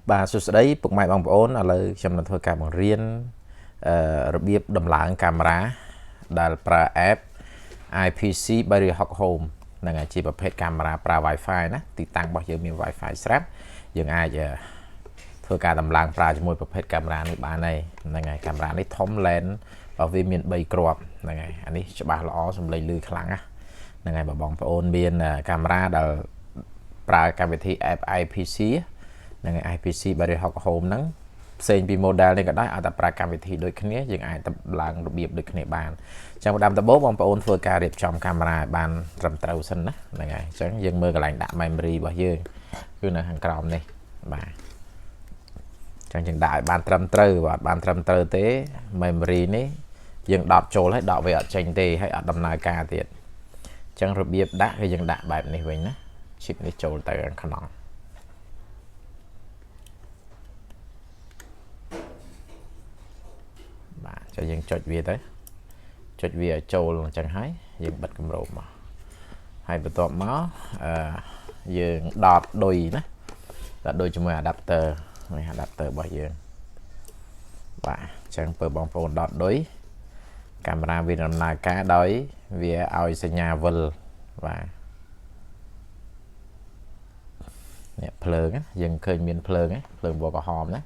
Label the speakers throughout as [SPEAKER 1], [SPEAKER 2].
[SPEAKER 1] Bà sụt đấy bục mày bằng ổn là lời trong lần thôi cả bằng riêngរបៀបដំឡើងកាមេរ៉ាដែលប្រើ app IPC Barrier Hawk Home ហ្នឹងហើយជាប្រភេទកាមេរ៉ាប្រើ Wi-Fi ណាទីតាំងរបស់យើងមាន Wi-Fi ស្រាប់យើងអាចធ្វើការដំឡើងប្រើជាមួយប្រភេទកាមេរ៉ានេះបានហើយហ្នឹងហើយកាមេរ៉ានេះធំ lens របស់វាមាន3គ្រាប់ហ្នឹងហើយអានេះច្បាស់ល្អសំឡេងឮខ្លាំងណាហ្នឹងហើយបងប្អូនមានកាមេរ៉ាដែលប្រើកម្មវិធី app IPC ហ្នឹងហើយ IPC Barrier Hawk Home ហ្នឹងផ្សេងពី model នេះក៏ដោយឲ្យតែប្រើកម្មវិធីដូចគ្នាយើងអាចតម្លើងរបៀបដូចគ្នាបានអញ្ចឹងតាមដំបូងបងប្អូនធ្វើការរៀបចំកាមេរ៉ាឲ្យបានត្រឹមត្រូវសិនណាហ្នឹងហើយអញ្ចឹងយើងមើលកន្លែងដាក់ memory របស់យើងគឺនៅខាងក្រោមនេះបាទអញ្ចឹងយើងដាក់ឲ្យបានត្រឹមត្រូវបើអត់បានត្រឹមត្រូវទេ memory នេះយើងដកចូលហើយដកវាអត់ចេញទេហើយអត់ដំណើរការទៀតអញ្ចឹងរបៀបដាក់គឺយើងដាក់បែបនេះវិញណា chip នេះចូលទៅខាងក្នុងបាទយើងចុចវាទៅចុចវាចូលអញ្ចឹងហើយយើងបិទគម្របមកហើយបន្ទាប់មកយើងដតឌុយណាដតឌុយជាមួយ adapter នេះ adapter របស់យើងបាទអញ្ចឹងបើបងប្អូនដតឌុយកាមេរ៉ាវាដំណើរការដោយវាឲ្យសញ្ញាវិលបាទនេះភ្លើងយើងឃើញមានភ្លើងភ្លើងពណ៌ក្រហមណា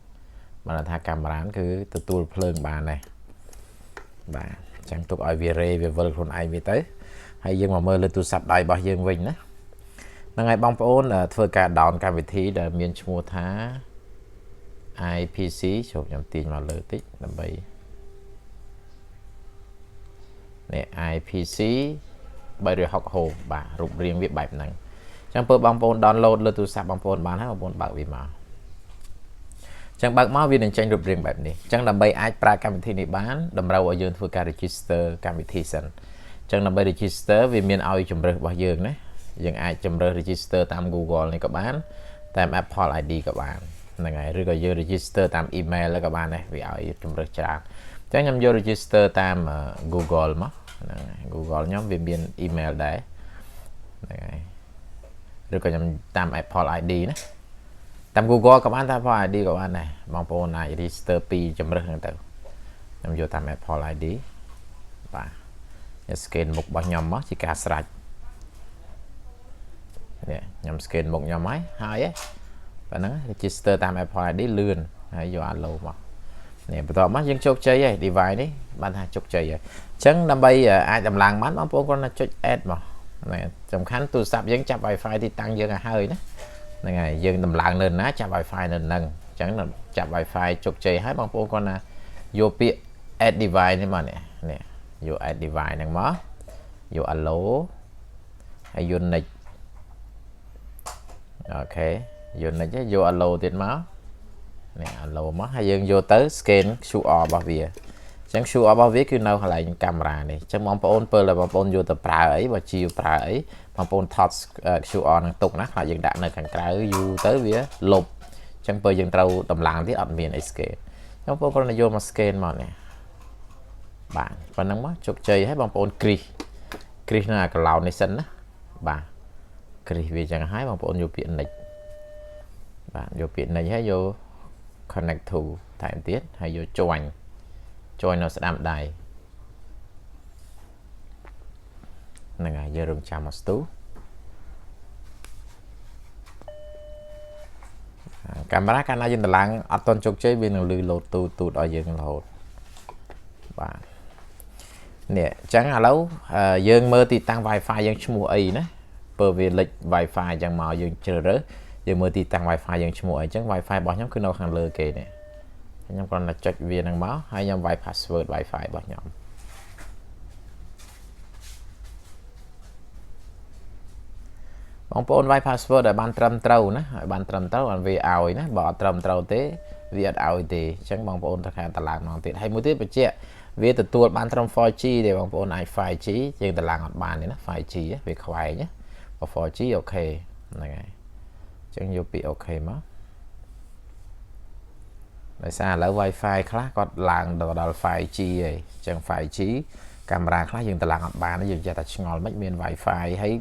[SPEAKER 1] បានថាកាមេរ៉ាគឺទទួលភ្លើងបានដែរបាទអញ្ចឹងទុកឲ្យវារេវាវិលខ្លួនឯងវាទៅហើយយើងមកមើលលើទូរស័ព្ទដៃរបស់យើងវិញណាហ្នឹងហើយបងប្អូនធ្វើការ down កម្មវិធីដែលមានឈ្មោះថា IPC ចូលខ្ញុំទាញមកលើតិចដើម្បីនេះ IPC Barrier Hawk Home បាទរូបរាងវាបែបហ្នឹងអញ្ចឹងបើបងប្អូន download លើទូរស័ព្ទបងប្អូនបានហើយបងប្អូនបើកវាមកចឹងបើកមកវានឹងចេញរូបរាងបែបនេះចឹងដើម្បីអាចប្រើកម្មវិធីនេះបានតម្រូវឲ្យយើងធ្វើការ register កម្មវិធីសិនចឹងដើម្បី register វាមានឲ្យជម្រើសរបស់យើងណាយើងអាចជម្រើស register តាម Google នេះក៏បានតាម Apple ID ក៏បានហ្នឹងហើយឬក៏យើង register តាម email ក៏បានដែរវាឲ្យជម្រើសច្រើនចឹងខ្ញុំយក register តាម Google មកហ្នឹងហើយ Google ខ្ញុំវាមាន email ដែរហ្នឹងហើយឬក៏ខ្ញុំតាម Apple ID ណាតាម Google ក៏បានតាម Apple ID ក៏បានដែរបងប្អូនអាច register ពីជំរើសហ្នឹងទៅខ្ញុំយកតាម Apple ID បាទខ្ញុំ scan មុខរបស់ខ្ញុំមកជាការស្រេចនេះខ្ញុំ scan មុខខ្ញុំហើយប៉ណ្ណឹង register តាម Apple ID លឿនហើយយក allow មកនេះបន្ទាប់មកយើងជោគជ័យហើយ device នេះបានថាជោគជ័យហើយអញ្ចឹងដើម្បីអាចដំឡើងបានបងប្អូនគ្រាន់តែចុច add មកសំខាន់ទូរស័ព្ទយើងចាប់ Wi-Fi ទីតាំងយើងឲ្យហើយណាហ្នឹងហើយយើងដំឡើងនៅណាចាប់ Wi-Fi នៅហ្នឹងអញ្ចឹងចាប់ Wi-Fi ជោគជ័យហើយបងប្អូនគាត់ណាយកពាក្យ add device នេះមកនេះយក add device ហ្នឹងមកយក allow ហើយយក next អូខេយក next យក allow ទៀតមកនេះ allow មកហើយយើងយកទៅ scan QR របស់វាអញ្ចឹង QR របស់វាគឺនៅកន្លែងកាមេរ៉ានេះអញ្ចឹងបងប្អូនពេលដែលបងប្អូនយកទៅប្រើអីបើជាប្រើអីបងប្អូនថត QR នឹងទុកណាខ្លាចយើងដាក់នៅខាងក្រៅយូរទៅវាលុបអញ្ចឹងពេលយើងត្រូវតម្លើងទៀតអត់មានអី scan អញ្ចឹងបងប្អូនគ្រាន់តែយកមក scan មកនេះបាទប៉ុណ្ណឹងមកជោគជ័យហើយបងប្អូនគ្រីសនៅអា cloud នេះសិនណាបាទគ្រីសវាអញ្ចឹងហើយបងប្អូនយកពាក្យ next បាទយកពាក្យ next ហើយយក connect to ថែមទៀតហើយយក join នៅស្ដាំដៃហ្នឹងហើយយើងរងចាំមកស្ទូកាមេរ៉ាកាលណាយើងតម្លើងអត់ទាន់ជោគជ័យវានឹងលឺលោតទូតឲ្យយើងរហូតបាទនេះអញ្ចឹងឥឡូវយើងមើលទីតាំង Wi-Fi យើងឈ្មោះអីណាបើវាលេច Wi-Fi អញ្ចឹងមកយើងជ្រើសរើសយើងមើលទីតាំង Wi-Fi យើងឈ្មោះអីអញ្ចឹង Wi-Fi របស់ខ្ញុំគឺនៅខាងលើគេនេះខ្ញុំគ្រាន់តែចុចវានឹងមកហើយខ្ញុំវាយ password Wi-Fi របស់ខ្ញុំបងប្អូនវាយ password ឲ្យបានត្រឹមត្រូវណាឲ្យបានត្រឹមត្រូវអត់វាឲ្យណាបើអត់ត្រឹមត្រូវទេវាអត់ឲ្យទេអញ្ចឹងបងប្អូនត្រូវការតម្លើងមកទៀតហើយមួយទៀតបញ្ជាក់វាទទួលបានត្រឹម 4G ទេបងប្អូនអាច 5G យើងតម្លើងអត់បានទេណា 5G វាខ្វែងណាបើ 4G អូខេហ្នឹងហើយអញ្ចឹងយកពីអូខេមកដោយសារឥឡូវ Wi-Fi ខ្លះគាត់ឡើងដល់ 5G ហើយអញ្ចឹង 5G កាមេរ៉ាខ្លះយើងតម្លើងអត់បានយើងចេះតែឆ្ងល់មិនមាន Wi-Fi ហើយ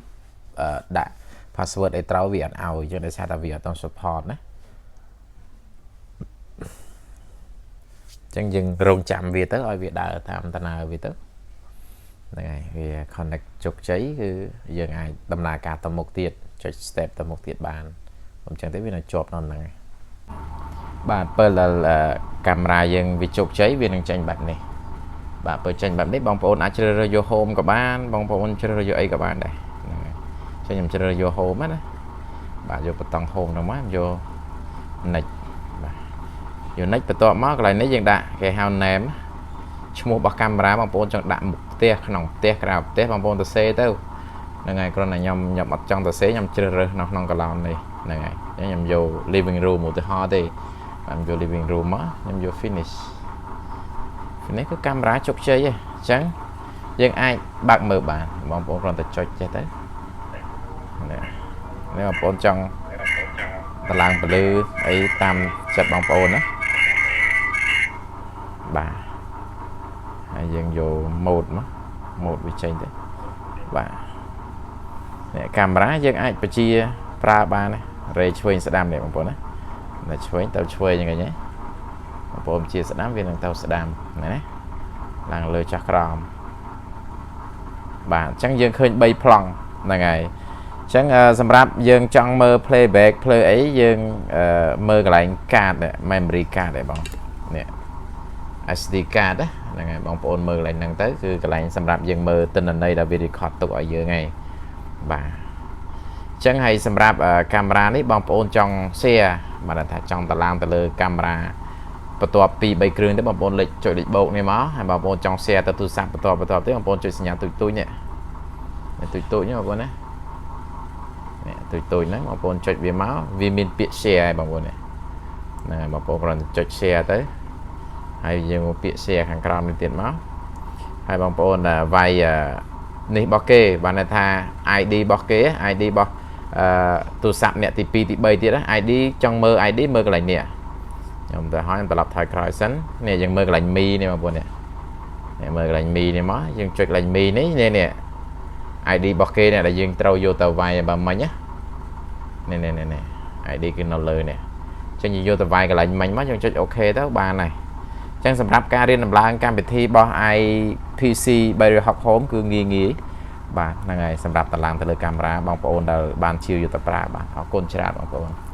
[SPEAKER 1] ដាក់ password ឲ្យត្រូវវាអត់ឲ្យយើងដោយសារតែវាអត់ต้อง support ណា chẳng dừng rong chạm về tới oi về đợi tam ta nào về tới này vì connect chụp cháy cứ dừng ai đâm là cả tầm một tiết cho step tầm một tiết bànผมchẳng thấy vì là chụp nó này bạn bây là camera dừng vì chụp cháy vì đang tranh bạn này bạn bởi tranh bạn đấy bóng phone ai chơi vô home của bạn bóng phone chơi vô ấy của bạn đây cho nhầm chơi vô home á bạn vô tầng home đâu má vô này vô nách từ to mắc lại nấy dân đã cái hao ném mua bạc camera bóng phone trong đạn một tia nòng tia cào tia bóng phone từ xe tới ngày con này nhầm nhập mặt trong từ xe nhầm chơi nó non cả lòng này này nhầm vô living room một thứ ho thì bạn vô living room á nhầm vô finish này cái camera chụp chơi vậy chẳng dân ai bạc mở bạn bóng bóng còn từ cho chơi tới nếu mà bóng trong ta làm blue ấy tam chặt bóng bóng đó bà hay dân vô một vị tranh đấy bà camera dân ai phải chia pra ba này rồi chơi sẽ đam để bóng bóng đó là chơi tao chơi như vậy nhé bóng chia sẽ đám viên thằng tao sẽ đam này làng lừa chắc ròm bạn chẳng dân khơi bay plong là ngày chẳng xâm rap dân trong mơ playback play ấy dân mơ cái lạnh card memory card để bằng nè SD card đó là ngày bằng phone mơ lại năng tớiคือcái lạnh xâm rap dân mơ tin là đây là video record tụ ở giữa ngày bà chẳng hay xâm rap camera đấy bằng phone trong xe mà là trong tà lam tà lơ cameraประตูปีใบเครื่องได้บางคนเลยจุดดิบโบกเนี่ยมั้งให้บางคนจองเสียแต่ตัวสั่งประตูที่บางคนจุดสัญญาณตุยเนี่ยตุยเนี่ยบางคนนะเนี่ยตุยนะบางคนจุดวีม้าวีมินเปียเสียบางคนเนี่ยนะบางคนกำลังจุดเสียtớiให้ยังเปียเสียข้างกลางมีเตียนมั้งให้บางคนไว้นี่บล็อกเก้บางนาธา ID บล็อกเก้ ID บล็อกตัวสั่งเนี่ยตีปีตีใบตีนะ ID จองเมอ ID เมอกันอะไรเนี่ยchúng ta hỏi em ta lập thời khởi sẵn nè dừng mơ cái lạnh mi này mà buồn nè mơ cái lạnh mi này má dừng chuyện lạnh mi nè nè ID bọc kê này là dừng trâu vô tàu vai bà mày nhá nè ID cái nó lời nè cho nhìn vô tàu vai cái lạnh mình má dừng chuyện ok đó ba này chẳng sầm rap ca riêng làm lang cam bị thi bo IPC bây học home cứ nghi bà là ngày sầm rap tàu lang tàu camera bong phone đầu ban chiều vô tàu bà họ côn chát bong phone